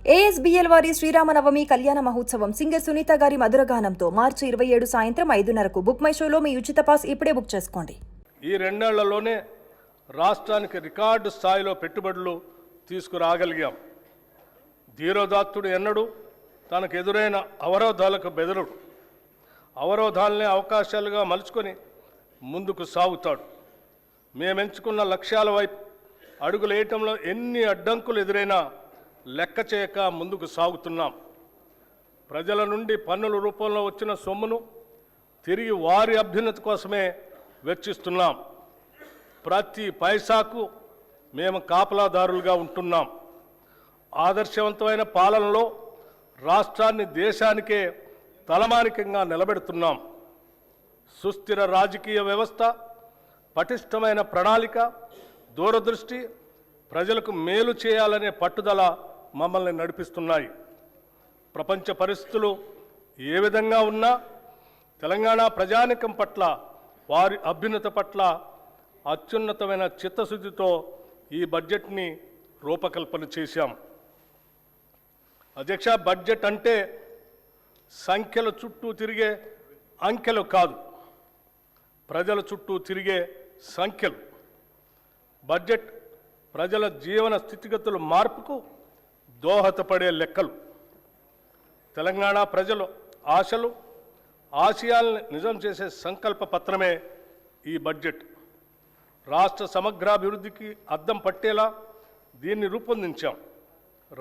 ఏఎస్బీఎల్ వారి శ్రీరామనవమి కళ్యాణ మహోత్సవం సింగర్ సునీత గారి మధురగానంతో మార్చి 27 సాయంత్రం 5:30కు బుక్ మై షోలో మీ ఉచిత పాస్ ఇప్పుడే బుక్ చేసుకోండి. ఈ రెండేళ్లలోనే రాష్ట్రానికి రికార్డు స్థాయిలో పెట్టుబడులు తీసుకురాగలిగాం. ధీరోదాత్తుడు ఎన్నడూ తనకు ఎదురైన అవరోధాలకు బెదరుడు. అవరోధాలనే అవకాశాలుగా మలుచుకొని ముందుకు సాగుతాడు. మేమెంచుకున్న లక్ష్యాల వైపు అడుగులేయటంలో ఎన్ని అడ్డంకులు ఎదురైనా లెక్క చేయక ముందుకు సాగుతున్నాం. ప్రజల నుండి పన్నుల రూపంలో వచ్చిన సొమ్మును తిరిగి వారి అభ్యున్నతి కోసమే వెచ్చిస్తున్నాం. ప్రతి పైసాకు మేము కాపలాదారులుగా ఉంటున్నాం. ఆదర్శవంతమైన పాలనలో రాష్ట్రాన్ని దేశానికే తలమానికంగా నిలబెడుతున్నాం. సుస్థిర రాజకీయ వ్యవస్థ, పటిష్టమైన ప్రణాళిక, దూరదృష్టి, ప్రజలకు మేలు చేయాలనే పట్టుదల మమ్మల్ని నడిపిస్తున్నాయి. ప్రపంచ పరిస్థితులు ఏ విధంగా ఉన్నా తెలంగాణ ప్రజానికం పట్ల, వారి అభ్యున్నత పట్ల అత్యున్నతమైన చిత్తశుద్ధితో ఈ బడ్జెట్ని రూపకల్పన చేశాం. అధ్యక్ష, బడ్జెట్ అంటే సంఖ్యల చుట్టూ తిరిగే అంకెలు కాదు, ప్రజల చుట్టూ తిరిగే సంఖ్యలు. బడ్జెట్ ప్రజల జీవన స్థితిగతుల మార్పుకు దోహదపడే లెక్కలు. తెలంగాణ ప్రజల ఆశలు, ఆశయాలను నిజం చేసే సంకల్ప పత్రమే ఈ బడ్జెట్. రాష్ట్ర సమగ్రాభివృద్ధికి అద్దం పట్టేలా దీన్ని రూపొందించాం.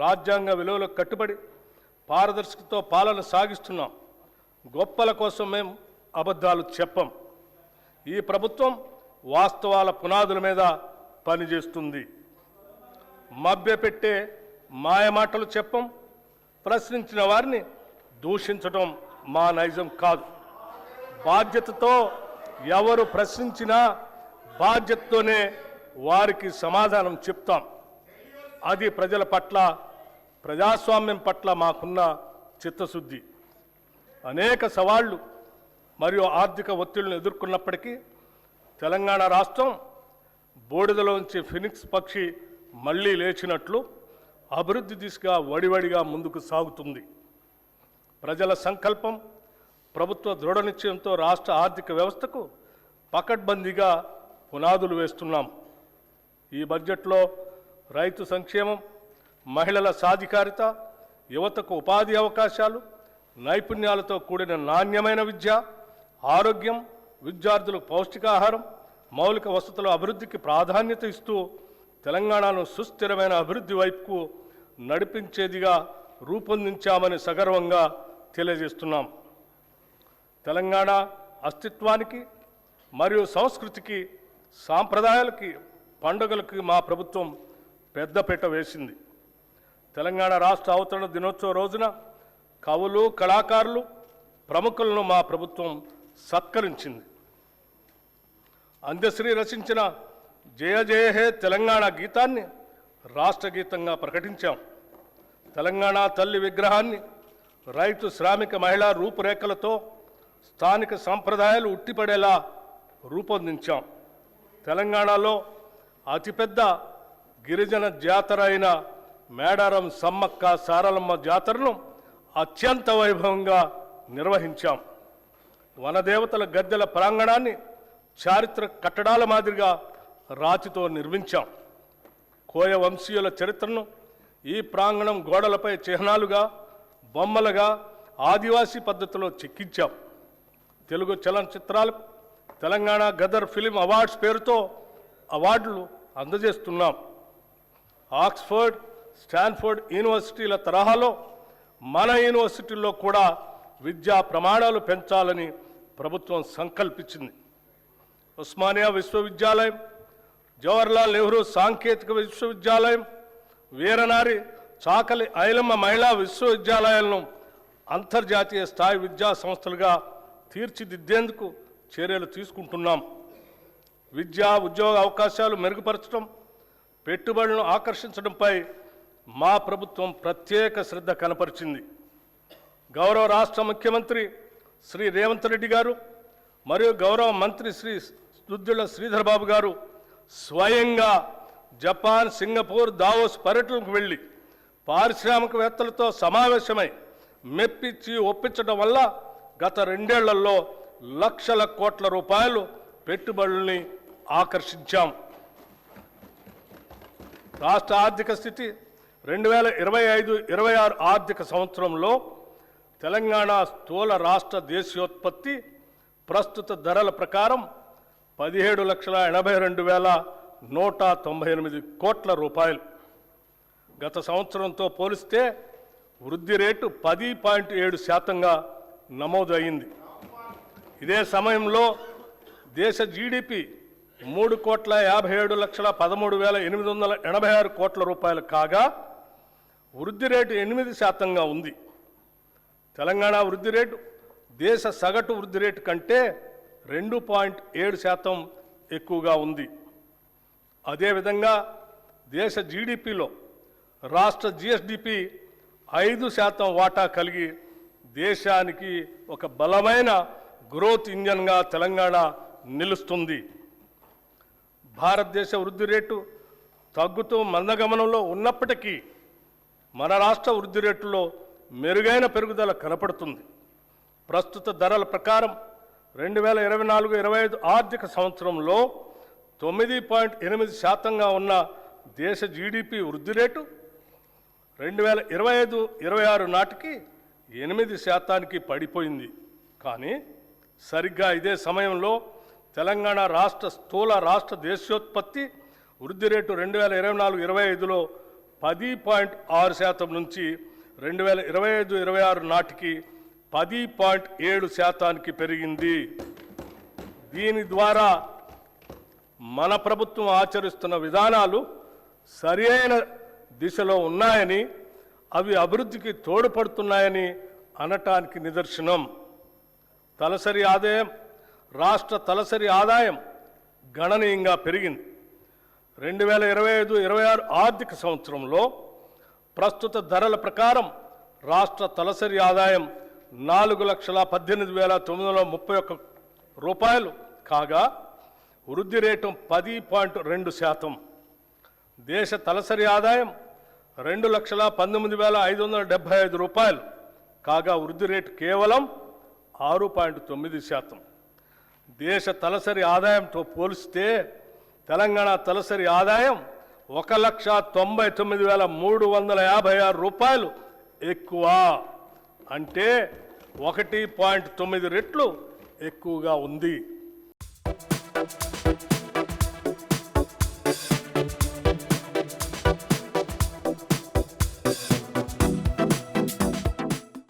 రాజ్యాంగ విలువలకు కట్టుబడి పారదర్శకతతో పాలన సాగిస్తున్నాం. గొప్పల కోసం మేము అబద్ధాలు చెప్పం. ఈ ప్రభుత్వం వాస్తవాల పునాదుల మీద పనిచేస్తుంది. మభ్యపెట్టే మాయమాటలు చెప్పం. ప్రశ్నించిన వారిని దూషించడం మా నైజం కాదు. బాధ్యతతో ఎవరు ప్రశ్నించినా బాధ్యతతోనే వారికి సమాధానం చెప్తాం. అది ప్రజల పట్ల, ప్రజాస్వామ్యం పట్ల మాకున్న చిత్తశుద్ధి. అనేక సవాళ్లు మరియు ఆర్థిక ఒత్తిళ్లను ఎదుర్కొన్నప్పటికీ తెలంగాణ రాష్ట్రం బూడిదలోంచి ఫినిక్స్ పక్షి మళ్లీ లేచినట్లు అభివృద్ధి దిశగా వడివడిగా ముందుకు సాగుతుంది. ప్రజల సంకల్పం, ప్రభుత్వ దృఢ నిశ్చయంతో రాష్ట్ర ఆర్థిక వ్యవస్థకు పకడ్బందీగా పునాదులు వేస్తున్నాం. ఈ బడ్జెట్లో రైతు సంక్షేమం, మహిళల సాధికారిత, యువతకు ఉపాధి అవకాశాలు, నైపుణ్యాలతో కూడిన నాణ్యమైన విద్య, ఆరోగ్యం, విద్యార్థులకు పౌష్టికాహారం, మౌలిక వసతుల అభివృద్ధికి ప్రాధాన్యత ఇస్తూ తెలంగాణను సుస్థిరమైన అభివృద్ధి వైపుకు నడిపించేదిగా రూపొందించామని సగర్వంగా తెలియజేస్తున్నాం. తెలంగాణ అస్తిత్వానికి మరియు సంస్కృతికి, సాంప్రదాయాలకి, పండుగలకి మా ప్రభుత్వం పెద్దపీట వేసింది. తెలంగాణ రాష్ట్ర అవతరణ దినోత్సవ రోజున కవులు, కళాకారులు, ప్రముఖులను మా ప్రభుత్వం సత్కరించింది. అందశ్రీ రచించిన జయ జయ హే తెలంగాణ గీతాన్ని రాష్ట్ర గీతంగా ప్రకటించాం. తెలంగాణ తల్లి విగ్రహాన్ని రైతు, శ్రామిక, మహిళా రూపురేఖలతో స్థానిక సంప్రదాయాలు ఉట్టిపడేలా రూపొందించాం. తెలంగాణలో అతిపెద్ద గిరిజన జాతర అయిన మేడారం సమ్మక్క సారలమ్మ జాతరను అత్యంత వైభవంగా నిర్వహించాం. వనదేవతల గద్దెల ప్రాంగణాన్ని చారిత్రక కట్టడాల మాదిరిగా రాతితో నిర్మించాం. కోయ వంశీయుల చరిత్రను ఈ ప్రాంగణం గోడలపై చిహ్నాలుగా, బొమ్మలుగా ఆదివాసీ పద్ధతిలో చెక్కించాం. తెలుగు చలనచిత్రాలకు తెలంగాణ గదర్ ఫిలిం అవార్డ్స్ పేరుతో అవార్డులు అందజేస్తున్నాం. ఆక్స్ఫర్డ్, స్టాన్ఫోర్డ్ యూనివర్సిటీల తరహాలో మన యూనివర్సిటీల్లో కూడా విద్యా ప్రమాణాలు పెంచాలని ప్రభుత్వం సంకల్పించింది. ఉస్మానియా విశ్వవిద్యాలయం, జవహర్లాల్ నెహ్రూ సాంకేతిక విశ్వవిద్యాలయం, వీరనారి చాకలి ఐలమ్మ మహిళా విశ్వవిద్యాలయాలను అంతర్జాతీయ స్థాయి విద్యా సంస్థలుగా తీర్చిదిద్దేందుకు చర్యలు తీసుకుంటున్నాం. విద్యా, ఉద్యోగ అవకాశాలు మెరుగుపరచడం, పెట్టుబడులను ఆకర్షించడంపై మా ప్రభుత్వం ప్రత్యేక శ్రద్ధ కనపరిచింది. గౌరవ రాష్ట్ర ముఖ్యమంత్రి శ్రీ రేవంత్ రెడ్డి గారు మరియు గౌరవ మంత్రి శ్రీ దుద్దిళ్ల శ్రీధర్ బాబు గారు స్వయంగా జపాన్, సింగపూర్, దావోస్ పర్యటనకు వెళ్ళి పారిశ్రామికవేత్తలతో సమావేశమై మెప్పించి ఒప్పించడం వల్ల గత 2 ఏళ్లలో లక్షల కోట్ల రూపాయలు పెట్టుబడుల్ని ఆకర్షించాం. రాష్ట్ర ఆర్థిక స్థితి 2025-26 ఆర్థిక సంవత్సరంలో తెలంగాణ స్థూల రాష్ట్ర దేశీయోత్పత్తి ప్రస్తుత ధరల ప్రకారం 17,82,198 కోట్ల రూపాయలు. గత సంవత్సరంతో పోలిస్తే వృద్ధి రేటు 10.7%గా నమోదు అయింది. ఇదే సమయంలో దేశ జీడిపి 3,57,13,886 కోట్ల రూపాయలు కాగా వృద్ధి రేటు 8%గా ఉంది. తెలంగాణ వృద్ధి రేటు దేశ సగటు వృద్ధి రేటు కంటే 2.7% ఎక్కువగా ఉంది. అదేవిధంగా దేశ జీడిపిలో రాష్ట్ర జిఎస్డిపి 5% వాటా కలిగి దేశానికి ఒక బలమైన గ్రోత్ ఇంజన్గా తెలంగాణ నిలుస్తుంది. భారతదేశ వృద్ధి రేటు తగ్గుతూ మందగమనంలో ఉన్నప్పటికీ మన రాష్ట్ర వృద్ధి రేటులో మెరుగైన పెరుగుదల కనపడుతుంది. ప్రస్తుత ధరల ప్రకారం 2024-25 ఆర్థిక సంవత్సరంలో 9.8%గా ఉన్న దేశ జీడిపి వృద్ధి రేటు 2025-26 నాటికి 8%కి పడిపోయింది. కానీ సరిగ్గా ఇదే సమయంలో తెలంగాణ రాష్ట్ర స్థూల రాష్ట్ర దేశీయోత్పత్తి వృద్ధి రేటు 2024-25లో 10.6% నుంచి 2025-26 నాటికి 10.7%కి పెరిగింది. దీని ద్వారా మన ప్రభుత్వం ఆచరిస్తున్న విధానాలు సరైన దిశలో ఉన్నాయని, అవి అభివృద్ధికి తోడ్పడుతున్నాయని అనటానికి నిదర్శనం. తలసరి ఆదాయం, రాష్ట్ర తలసరి ఆదాయం గణనీయంగా పెరిగింది. 2025-26 ఆర్థిక సంవత్సరంలో ప్రస్తుత ధరల ప్రకారం రాష్ట్ర తలసరి ఆదాయం 4,18,931 రూపాయలు కాగా వృద్ధి రేటు 10.2%. దేశ తలసరి ఆదాయం 2,19,575 రూపాయలు కాగా వృద్ధి రేటు కేవలం 6.9%. దేశ తలసరి ఆదాయంతో పోలిస్తే తెలంగాణ తలసరి ఆదాయం 1,99,356 రూపాయలు ఎక్కువ, అంటే 1.9 రెట్లు ఎక్కువగా ఉంది.